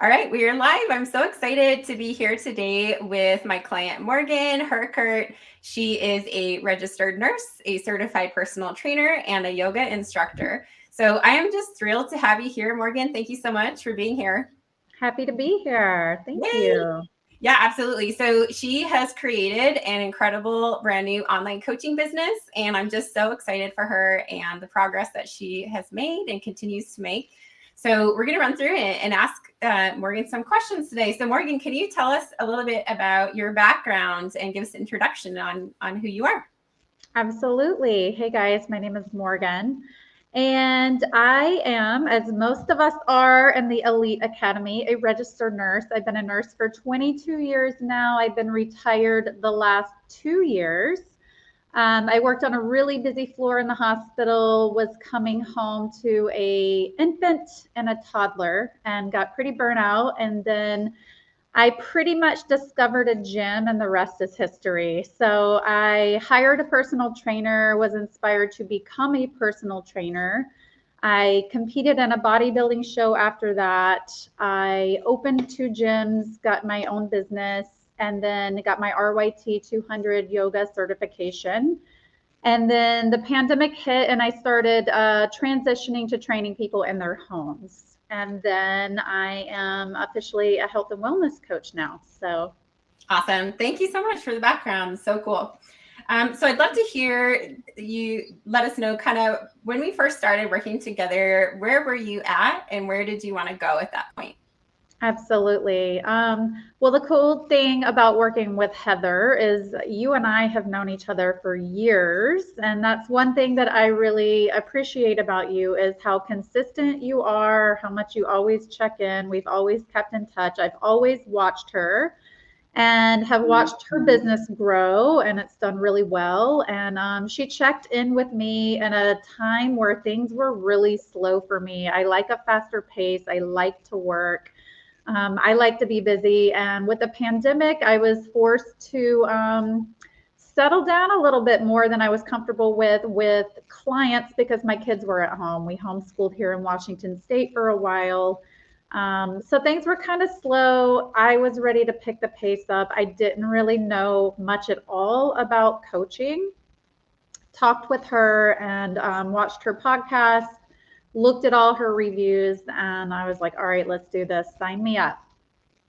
All right, we are live. I'm so excited to be here today with my client, Morgan Herkert. She is a registered nurse, a certified personal trainer, and a yoga instructor. So I am just thrilled to have you here, Morgan. Thank you so much for being here. Happy to be here. Thank Yay! you. Yeah, absolutely. So she has created an incredible brand new online coaching business, and I'm just so excited for her and the progress that she has made and continues to make. So we're going to run through it and ask Morgan some questions today. So Morgan, can you tell us a little bit about your background and give us an introduction on who you are? Absolutely. Hey guys, my name is Morgan. And I am, as most of us are in the Elite Academy, a registered nurse. I've been a nurse for 22 years now. I've been retired the last 2 years. I worked on a really busy floor in the hospital, was coming home to a infant and a toddler and got pretty burnt out. And then I pretty much discovered a gym and the rest is history. So I hired a personal trainer, was inspired to become a personal trainer. I competed in a bodybuilding show after that. I opened 2 gyms, got my own business, and then got my RYT 200 yoga certification. And then the pandemic hit, and I started transitioning to training people in their homes. And then I am officially a health and wellness coach now. So Awesome. Thank you so much for the background. So cool. So I'd love to hear you let us know kind of when we first started working together, where were you at and where did you want to go at that point? absolutely. Well, the cool thing about working with Heather is you and I have known each other for years. And that's one thing that I really appreciate about you is how consistent you are, how much you always check in. We've always kept in touch. I've always watched her and have watched her business grow, and it's done really well. And she checked in with me in a time where things were really slow for me. I like a faster pace. I like to work. I like to be busy. And with the pandemic, I was forced to settle down a little bit more than I was comfortable with clients because my kids were at home. We homeschooled here in Washington State for a while. So things were kind of slow. I was ready to pick the pace up. I didn't really know much at all about coaching. Talked with her and watched her podcast, looked at all her reviews, and I was like, all right, let's do this. Sign me up.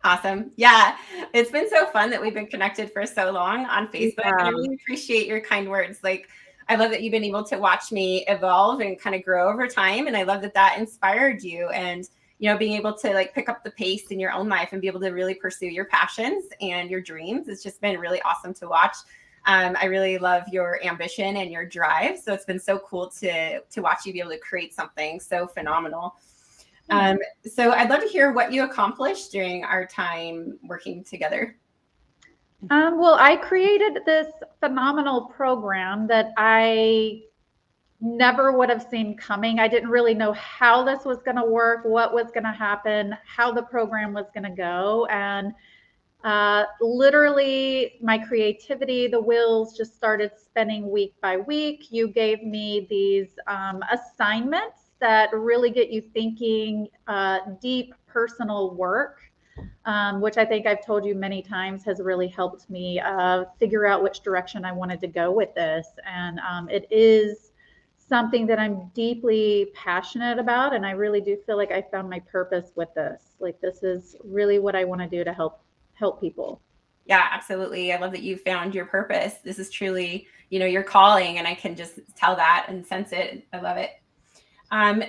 Awesome. Yeah. It's been so fun that we've been connected for so long on Facebook. And I Yeah. really appreciate your kind words. Like, I love that you've been able to watch me evolve and kind of grow over time. And I love that that inspired you. And, being able to like pick up the pace in your own life and be able to really pursue your passions and your dreams. It's just been really awesome to watch. I really love your ambition and your drive. So it's been so cool to watch you be able to create something so phenomenal. Um, so I'd love to hear what you accomplished during our time working together. Well, I created this phenomenal program that I never would have seen coming. I didn't really know how this was going to work, what was going to happen, how the program was going to go. And literally, my creativity, the wheels just started spinning week by week. You gave me these assignments that really get you thinking deep personal work, which I think I've told you many times has really helped me figure out which direction I wanted to go with this. And it is something that I'm deeply passionate about. And I really do feel like I found my purpose with this. Like, this is really what I want to do to help people. Yeah, absolutely. I love that you found your purpose. This is truly, your calling, and I can just tell that and sense it. I love it.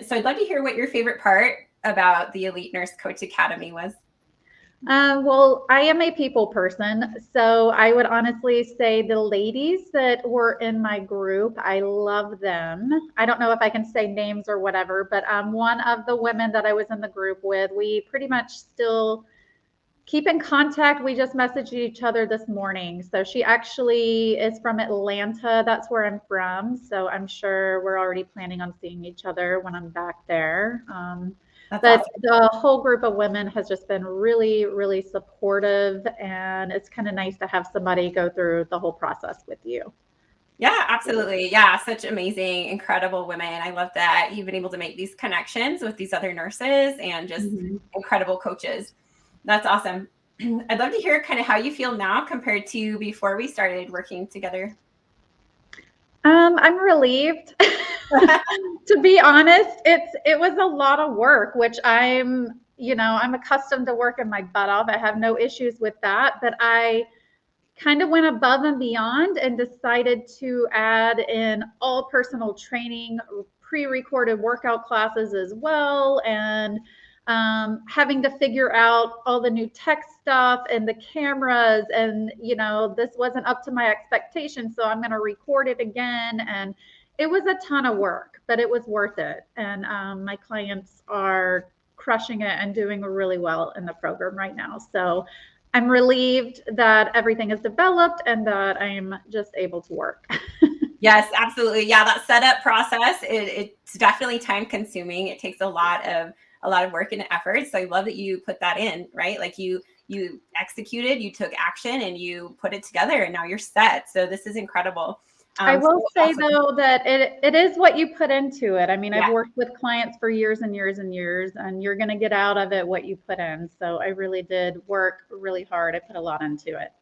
So I'd love to hear what your favorite part about the Elite Nurse Coach Academy was. Well, I am a people person. So I would honestly say the ladies that were in my group, I love them. I don't know if I can say names or whatever, but one of the women that I was in the group with, we pretty much still keep in contact. We just messaged each other this morning. So she actually is from Atlanta. That's where I'm from. So I'm sure we're already planning on seeing each other when I'm back there. That's But awesome. the whole group of women has just been really, really supportive. And it's kind of nice to have somebody go through the whole process with you. Yeah, absolutely. Yeah, such amazing, incredible women. I love that you've been able to make these connections with these other nurses and just Mhm. incredible coaches. That's awesome. I'd love to hear kind of how you feel now compared to before we started working together. I'm relieved. To be honest, it was a lot of work, which I'm accustomed to working my butt off. I have no issues with that, but I kind of went above and beyond and decided to add in all personal training, pre-recorded workout classes as well, and having to figure out all the new tech stuff and the cameras. And this wasn't up to my expectations, so I'm going to record it again. And it was a ton of work, but it was worth it. And my clients are crushing it and doing really well in the program right now. So I'm relieved that everything is developed and that I'm just able to work. Yes, absolutely. Yeah, that setup process, it's definitely time consuming. It takes a lot of work and effort. So I love that you put that in, right? Like you executed, you took action and you put it together and now you're set. So this is incredible. I will So say awesome. though that it is what you put into it. I mean, I've Yeah. worked with clients for years and years and years, and you're going to get out of it what you put in. So I really did work really hard. I put a lot into it.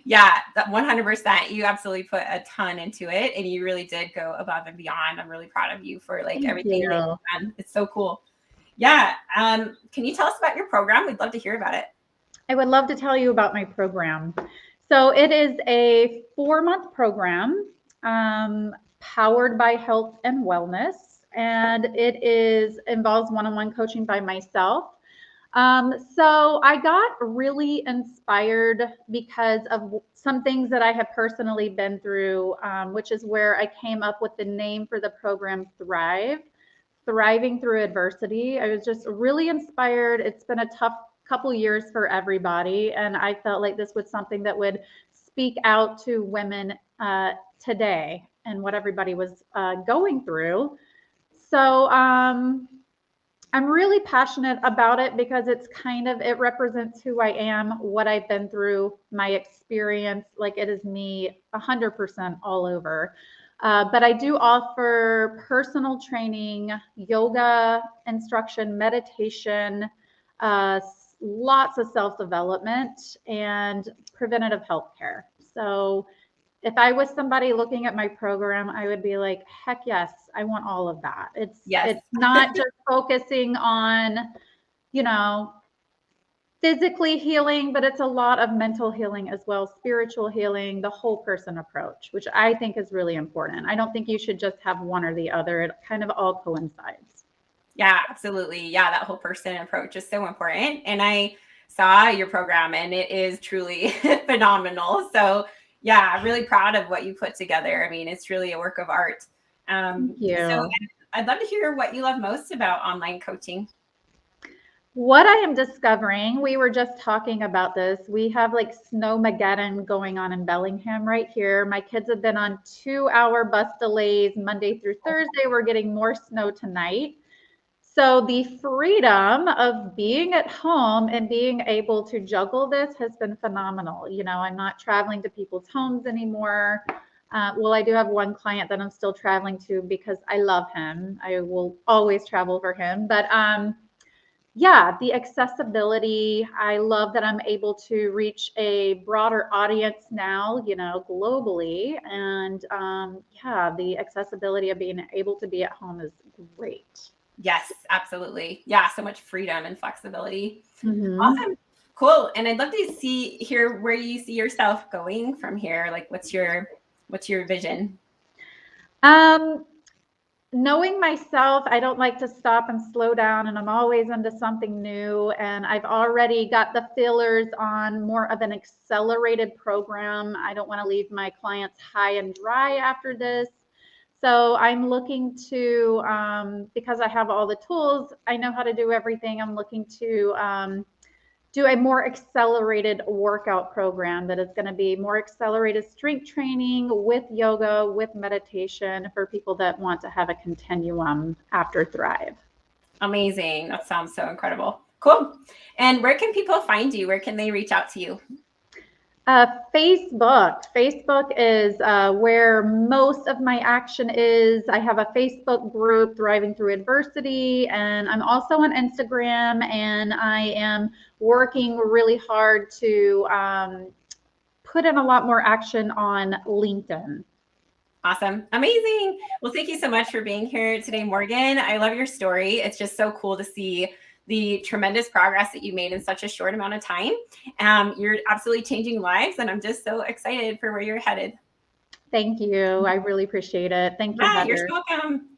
Yeah, that 100%. You absolutely put a ton into it and you really did go above and beyond. I'm really proud of you for like Thank everything that you. you've done. It's so cool. Yeah. Can you tell us about your program? We'd love to hear about it. I would love to tell you about my program. So it is a 4-month program, powered by health and wellness, and involves one-on-one coaching by myself. So I got really inspired because of some things that I have personally been through, which is where I came up with the name for the program, Thrive, Thriving Through Adversity. I was just really inspired. It's been a tough couple years for everybody, and I felt like this was something that would speak out to women today and what everybody was going through. So I'm really passionate about it because it represents who I am, what I've been through, my experience. Like it is me 100% all over. But I do offer personal training, yoga instruction, meditation, uh, lots of self development, and preventative health care. So if I was somebody looking at my program, I would be like, heck yes, I want all of that. Yes. It's not just focusing on, you know, physically healing, but it's a lot of mental healing as well, spiritual healing, the whole person approach, which I think is really important. I don't think you should just have one or the other. It kind of all coincides. Yeah, absolutely. Yeah, that whole person approach is so important. And I saw your program and it is truly phenomenal. So, yeah, I'm really proud of what you put together. I mean, it's really a work of art. Thank So, you. I'd love to hear what you love most about online coaching. What I am discovering, we were just talking about this. We have like snowmageddon going on in Bellingham right here. My kids have been on 2-hour bus delays Monday through Thursday. We're getting more snow tonight. So the freedom of being at home and being able to juggle this has been phenomenal. I'm not traveling to people's homes anymore. Well, I do have one client that I'm still traveling to because I love him. I will always travel for him. But yeah, the accessibility. I love that I'm able to reach a broader audience now, globally. And yeah, the accessibility of being able to be at home is great. Yes, absolutely. Yeah, so much freedom and flexibility. Hmm. Awesome. Cool. And I'd love to hear where you see yourself going from here. Like what's your vision? Um, Knowing myself, I don't like to stop and slow down, and I'm always into something new. And I've already got the fillers on more of an accelerated program. I don't want to leave my clients high and dry after this. So I'm looking to, because I have all the tools, I know how to do everything. I'm looking to do a more accelerated workout program that is going to be more accelerated strength training with yoga, with meditation for people that want to have a continuum after Thrive. Amazing. That sounds so incredible. Cool. And where can people find you? Where can they reach out to you? Facebook. Facebook is where most of my action is. I have a Facebook group, Thriving Through Adversity, and I'm also on Instagram, and I am working really hard to put in a lot more action on LinkedIn. Awesome. Amazing. Well, thank you so much for being here today, Morgan. I love your story. It's just so cool to see the tremendous progress that you made in such a short amount of time. You're absolutely changing lives, and I'm just so excited for where you're headed. Thank you. I really appreciate it. Thank you, You're Heather. so welcome.